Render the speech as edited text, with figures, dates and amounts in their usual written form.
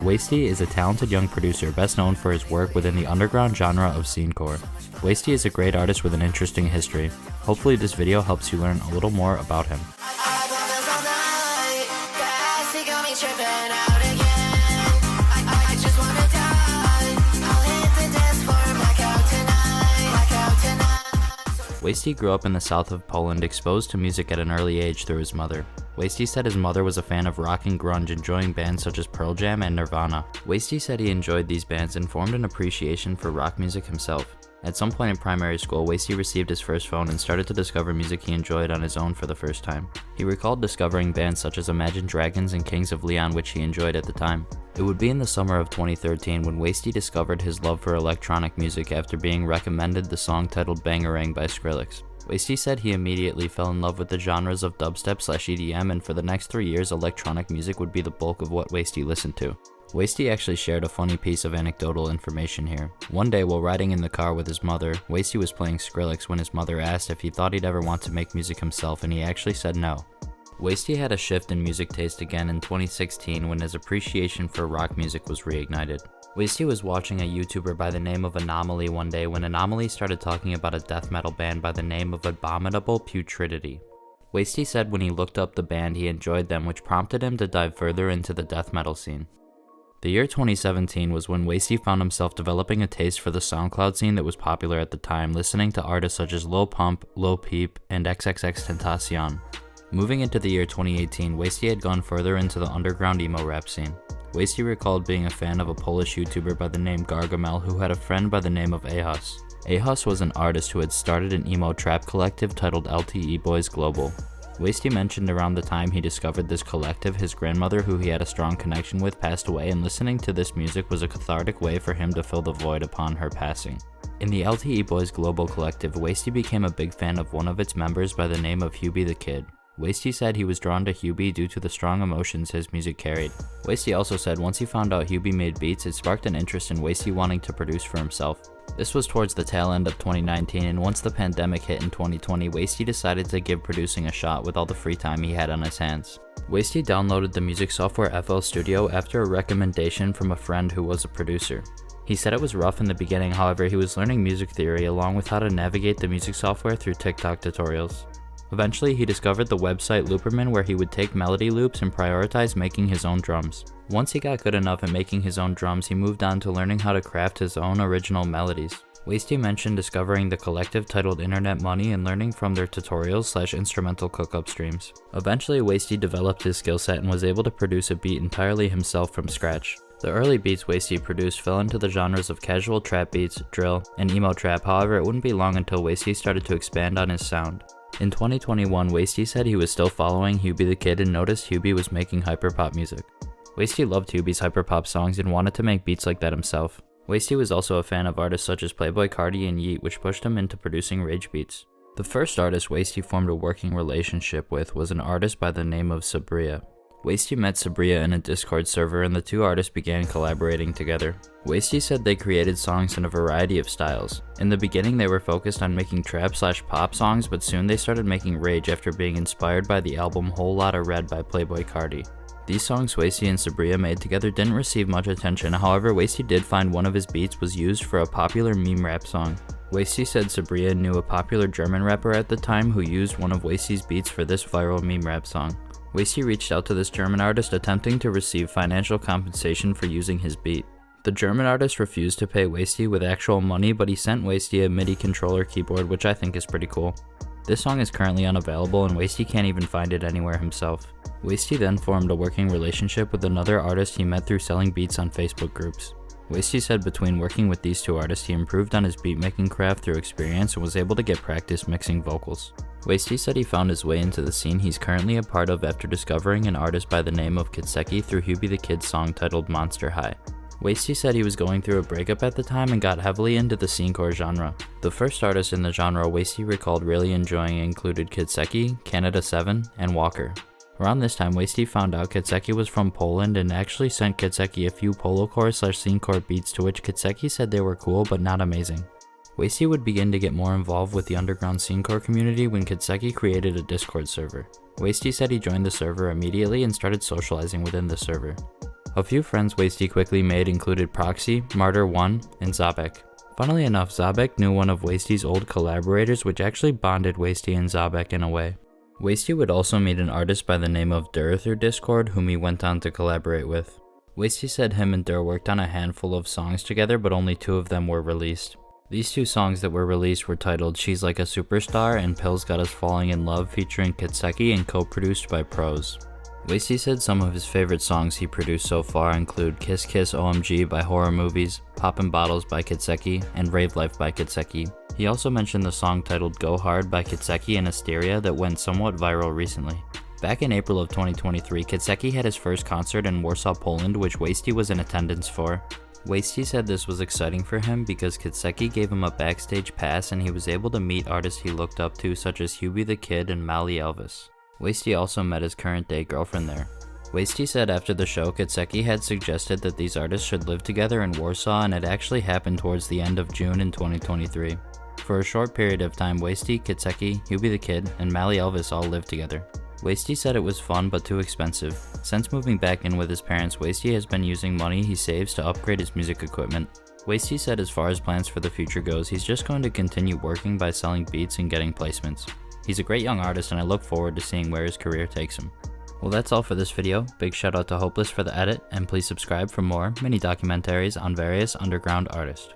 Wasty is a talented young producer best known for his work within the underground genre of scenecore. Wasty is a great artist with an interesting history. Hopefully this video helps you learn a little more about him. Wasty grew up in the south of Poland, exposed to music at an early age through his mother. Wasty said his mother was a fan of rock and grunge, enjoying bands such as Pearl Jam and Nirvana. Wasty said he enjoyed these bands and formed an appreciation for rock music himself. At some point in primary school, Wasty received his first phone and started to discover music he enjoyed on his own for the first time. He recalled discovering bands such as Imagine Dragons and Kings of Leon, which he enjoyed at the time. It would be in the summer of 2013 when Wasty discovered his love for electronic music after being recommended the song titled Bangarang by Skrillex. Wasty said he immediately fell in love with the genres of dubstep/EDM, and for the next 3 years electronic music would be the bulk of what Wasty listened to. Wasty actually shared a funny piece of anecdotal information here. One day while riding in the car with his mother, Wasty was playing Skrillex when his mother asked if he thought he'd ever want to make music himself, and he actually said no. Wasty had a shift in music taste again in 2016 when his appreciation for rock music was reignited. Wasty was watching a YouTuber by the name of Anomaly one day when Anomaly started talking about a death metal band by the name of Abominable Putridity. Wasty said when he looked up the band he enjoyed them, which prompted him to dive further into the death metal scene. The year 2017 was when Wasty found himself developing a taste for the SoundCloud scene that was popular at the time, listening to artists such as Lil Pump, Lil Peep, and XXXTentacion. Moving into the year 2018, Wasty had gone further into the underground emo rap scene. Wasty recalled being a fan of a Polish YouTuber by the name Gargamel who had a friend by the name of Ahus. Ahus was an artist who had started an emo trap collective titled LTE Boys Global. Wasty mentioned around the time he discovered this collective, his grandmother, who he had a strong connection with, passed away, and listening to this music was a cathartic way for him to fill the void upon her passing. In the LTE Boys Global collective, Wasty became a big fan of one of its members by the name of Hubie the Kid. Wasty said he was drawn to Hubie due to the strong emotions his music carried. Wasty also said once he found out Hubie made beats, it sparked an interest in Wasty wanting to produce for himself. This was towards the tail end of 2019, and once the pandemic hit in 2020, Wasty decided to give producing a shot with all the free time he had on his hands. Wasty downloaded the music software FL Studio after a recommendation from a friend who was a producer. He said it was rough in the beginning, however he was learning music theory along with how to navigate the music software through TikTok tutorials. Eventually, he discovered the website Looperman, where he would take melody loops and prioritize making his own drums. Once he got good enough at making his own drums, he moved on to learning how to craft his own original melodies. Wasty mentioned discovering the collective titled Internet Money and learning from their tutorials/instrumental cook-up streams. Eventually, Wasty developed his skill set and was able to produce a beat entirely himself from scratch. The early beats Wasty produced fell into the genres of casual trap beats, drill, and emo trap, however it wouldn't be long until Wasty started to expand on his sound. In 2021, Wasty said he was still following Hubie the Kid and noticed Hubie was making hyperpop music. Wasty loved Hubie's hyperpop songs and wanted to make beats like that himself. Wasty was also a fan of artists such as Playboi Carti and Yeet, which pushed him into producing rage beats. The first artist Wasty formed a working relationship with was an artist by the name of Sabria. Wasty met Sabria in a Discord server and the two artists began collaborating together. Wasty said they created songs in a variety of styles. In the beginning they were focused on making trap/pop songs, but soon they started making rage after being inspired by the album Whole Lotta Red by Playboi Carti. These songs Wasty and Sabria made together didn't receive much attention, however Wasty did find one of his beats was used for a popular meme rap song. Wasty said Sabria knew a popular German rapper at the time who used one of Wasty's beats for this viral meme rap song. Wasty reached out to this German artist attempting to receive financial compensation for using his beat. The German artist refused to pay Wasty with actual money, but he sent Wasty a MIDI controller keyboard, which I think is pretty cool. This song is currently unavailable and Wasty can't even find it anywhere himself. Wasty then formed a working relationship with another artist he met through selling beats on Facebook groups. Wasty said between working with these two artists he improved on his beat-making craft through experience and was able to get practice mixing vocals. Wasty said he found his way into the scene he's currently a part of after discovering an artist by the name of Kitseki through Hubie the Kid's song titled Monster High. Wasty said he was going through a breakup at the time and got heavily into the scenecore genre. The first artists in the genre Wasty recalled really enjoying included Kitseki, Canada 7, and Walker. Around this time, Wasty found out Kitseki was from Poland and actually sent Kitseki a few polocore/scenecore beats, to which Kitseki said they were cool but not amazing. Wasty would begin to get more involved with the underground scenecore community when Kitseki created a Discord server. Wasty said he joined the server immediately and started socializing within the server. A few friends Wasty quickly made included Proxy, Martyr1, and Zabek. Funnily enough, Zabek knew one of Wasty's old collaborators, which actually bonded Wasty and Zabek in a way. Wasty would also meet an artist by the name of Dur through Discord, whom he went on to collaborate with. Wasty said him and Dur worked on a handful of songs together, but only 2 of them were released. These 2 songs that were released were titled She's Like a Superstar and Pills Got Us Falling in Love, featuring Kitseki and co-produced by Pros. Wasty said some of his favorite songs he produced so far include Kiss Kiss OMG by Horror Movies, Poppin' Bottles by Kitseki, and Rave Life by Kitseki. He also mentioned the song titled Go Hard by Kitseki and Asteria that went somewhat viral recently. Back in April of 2023, Kitseki had his first concert in Warsaw, Poland, which Wasty was in attendance for. Wasty said this was exciting for him because Kitseki gave him a backstage pass and he was able to meet artists he looked up to such as Hubie the Kid and Mally Elvis. Wasty also met his current day girlfriend there. Wasty said after the show, Kitseki had suggested that these artists should live together in Warsaw, and it actually happened towards the end of June in 2023. For a short period of time, Wasty, Kitseki, Hubie the Kid, and Mally Elvis all lived together. Wasty said it was fun but too expensive. Since moving back in with his parents, Wasty has been using money he saves to upgrade his music equipment. Wasty said as far as plans for the future goes, he's just going to continue working by selling beats and getting placements. He's a great young artist and I look forward to seeing where his career takes him. Well, that's all for this video. Big shout out to Hopeless for the edit, and please subscribe for more mini documentaries on various underground artists.